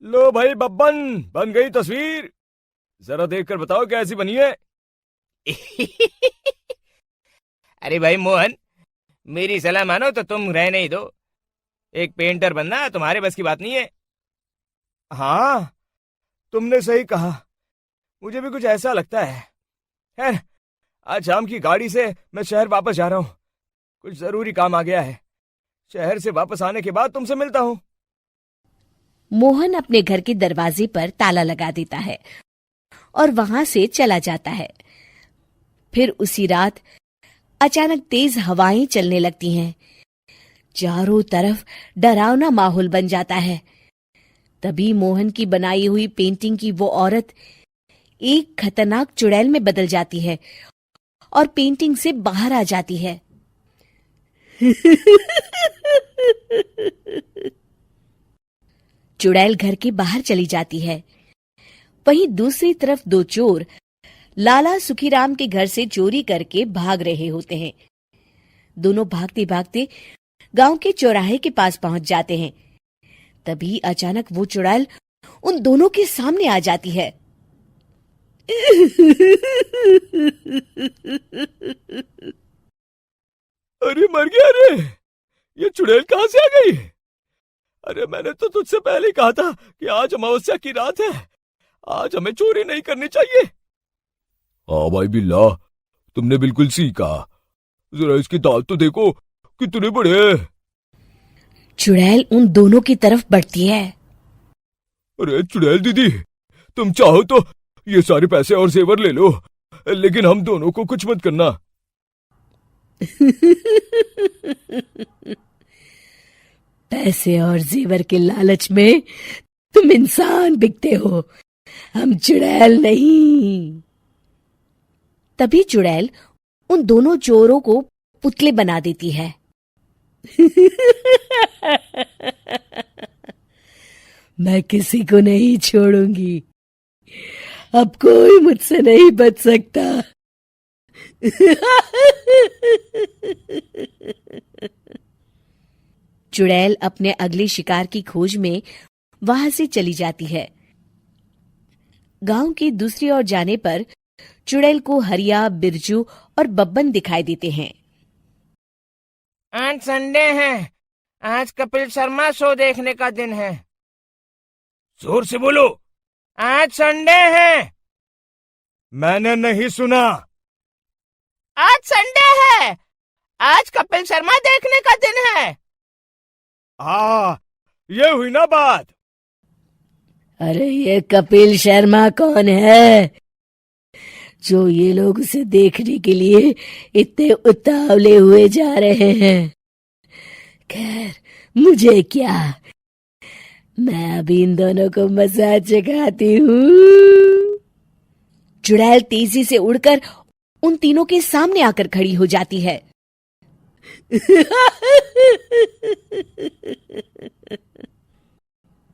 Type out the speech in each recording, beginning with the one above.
लो भाई बब्बन, बन गई तस्वीर। जरा देखकर बताओ कैसी बनी है। अरे भाई मोहन, मेरी सलाह मानो तो तुम रहने ही दो। एक पेंटर बनना तुम्हारे बस की बात नहीं है। हाँ, तुमने सही कहा। मुझे भी कुछ ऐसा लगता है। खैर, आज शाम की गाड़ी से मैं शहर वापस जा रहा हूँ। कुछ जरूरी काम आ गया है। शहर से वापस आने के बाद तुमसे मिलता हूँ। मोहन अपने घर के दरवाजे पर ताला लगा देता है और वहां से चला जाता है। फिर उसी रात अचानक तेज हवाएं चलने लगती हैं। चारों तरफ डरावना माहौल बन जाता है। तभी मोहन की बनाई हुई पेंटिंग की वो औरत एक खतरनाक चुड़ैल में बदल जाती है और पेंटिंग से बाहर आ जाती है। चुड़ैल घर के बाहर चली जाती है। वहीं दूसरी तरफ दो चोर लाला सुखीराम के घर से चोरी करके भाग रहे होते हैं। दोनों भागते भागते गांव के चौराहे के पास पहुंच जाते हैं। तभी अचानक वो चुड़ैल उन दोनों के सामने आ जाती है। अरे मर गया रे! ये चुड़ैल कहाँ से आ गई? अरे मैंने तो तुझसे पहले ही कहा था कि आज अमावस्या की रात है। आज हमें चोरी नहीं करनी चाहिए। हाँ भाई बिल्ला, तुमने बिल्कुल सही कहा। जरा इसके दांत तो देखो, कितने बड़े हैं। चुड़ैल उन दोनों की तरफ बढ़ती है। अरे चुड़ैल दीदी, तुम चाहो तो ये सारे पैसे और जेवर ले लो, लेकिन हम दोनों को कुछ मत करना। पैसे और जेवर के लालच में तुम इंसान बिकते हो, हम चुड़ैल नहीं। तभी चुड़ैल उन दोनों चोरों को पुतले बना देती है। मैं किसी को नहीं छोड़ूंगी। अब कोई मुझसे नहीं बच सकता। चुड़ैल अपने अगले शिकार की खोज में वहां से चली जाती है। गांव की दूसरी ओर जाने पर चुड़ैल को हरिया, बिरजू और बब्बन दिखाई देते हैं। आज संडे है, आज कपिल शर्मा शो देखने का दिन है। जोर से बोलो। आज संडे है। मैंने नहीं सुना। आज संडे है। आज कपिल शर्मा देखने का दिन है। हाँ, ये हुई ना बात। अरे ये कपिल शर्मा कौन है जो ये लोग उसे देखने के लिए इतने उतावले हुए जा रहे हैं? खैर, मुझे क्या, मैं अभी इन दोनों को मजा चखाती हूँ। चुड़ैल तेजी से उड़कर उन तीनों के सामने आकर खड़ी हो जाती है।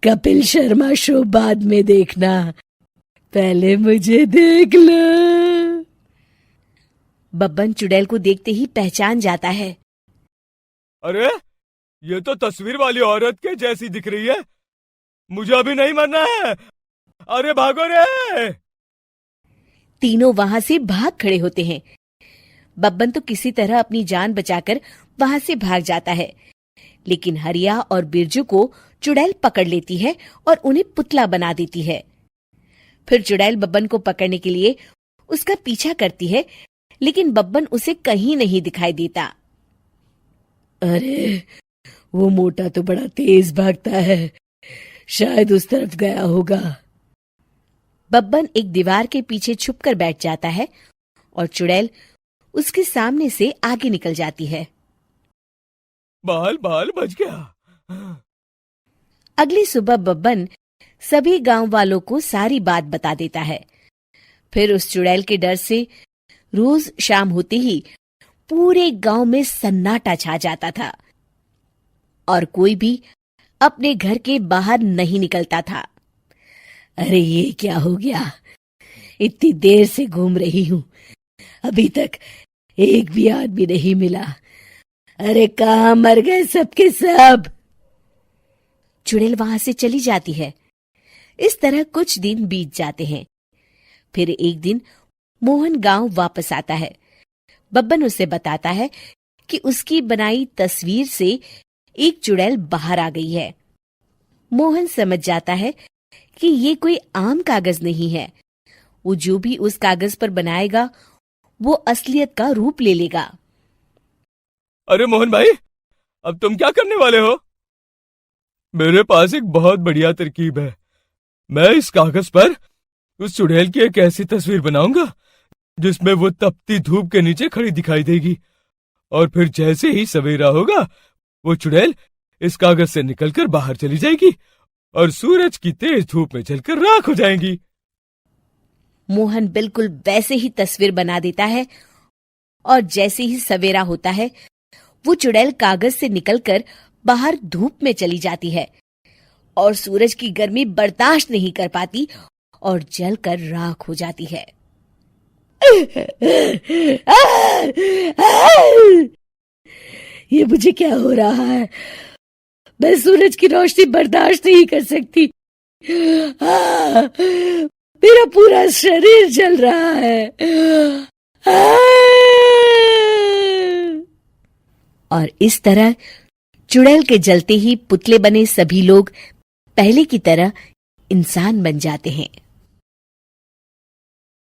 कपिल शर्मा शो बाद में देखना, पहले मुझे देख लो। बब्बन चुड़ैल को देखते ही पहचान जाता है। अरे ये तो तस्वीर वाली औरत के जैसी दिख रही है। मुझे अभी नहीं मरना है। अरे भागो रे! तीनों वहां से भाग खड़े होते हैं। बब्बन तो किसी तरह अपनी जान बचाकर वहां से भाग जाता है, लेकिन हरिया और बिरजू को चुड़ैल पकड़ लेती है और उन्हें पुतला बना देती है। फिर चुड़ैल बब्बन को पकड़ने के लिए उसका पीछा करती है, लेकिन बब्बन उसे कहीं नहीं दिखाई देता। अरे वो मोटा तो बड़ा तेज भागता है, शायद उस तरफ गया होगा। बब्बन एक दीवार के पीछे छुपकर बैठ जाता है और चुड़ैल उसके सामने से आगे निकल जाती है। बाल बाल बच गया। अगली सुबह बब्बन सभी गांव वालों को सारी बात बता देता है। फिर उस चुड़ैल के डर से रोज शाम होते ही पूरे गांव में सन्नाटा छा जाता था और कोई भी अपने घर के बाहर नहीं निकलता था। अरे ये क्या हो गया? इतनी देर से घूम रही हूं, अभी तक एक भी आदमी नहीं मिला। अरे कहाँ मर गए सबके सब? चुड़ैल वहां से चली जाती है। इस तरह कुछ दिन बीत जाते हैं। फिर एक दिन मोहन गांव वापस आता है। बब्बन उसे बताता है कि उसकी बनाई तस्वीर से एक चुड़ैल बाहर आ गई है। मोहन समझ जाता है कि ये कोई आम कागज नहीं है। वो जो भी उस कागज पर बनाएगा वो असलियत का रूप ले लेगा। अरे मोहन भाई, अब तुम क्या करने वाले हो? मेरे पास एक बहुत बढ़िया तरकीब है। मैं इस कागज पर उस चुड़ैल की एक ऐसी तस्वीर बनाऊंगा जिसमें वो तपती धूप के नीचे खड़ी दिखाई देगी, और फिर जैसे ही सवेरा होगा वो चुड़ैल इस कागज से निकलकर बाहर चली जाएगी और सूरज की तेज धूप में जलकर राख हो जाएंगी। मोहन बिल्कुल वैसे ही तस्वीर बना देता है और जैसे ही सवेरा होता है वो चुड़ैल कागज से निकलकर बाहर धूप में चली जाती है और सूरज की गर्मी बर्दाश्त नहीं कर पाती और जलकर राख हो जाती है। ये मुझे क्या हो रहा है? मैं सूरज की रोशनी बर्दाश्त नहीं कर सकती। मेरा पूरा शरीर जल रहा है। और इस तरह चुड़ैल के जलते ही पुतले बने सभी लोग पहले की तरह इंसान बन जाते हैं।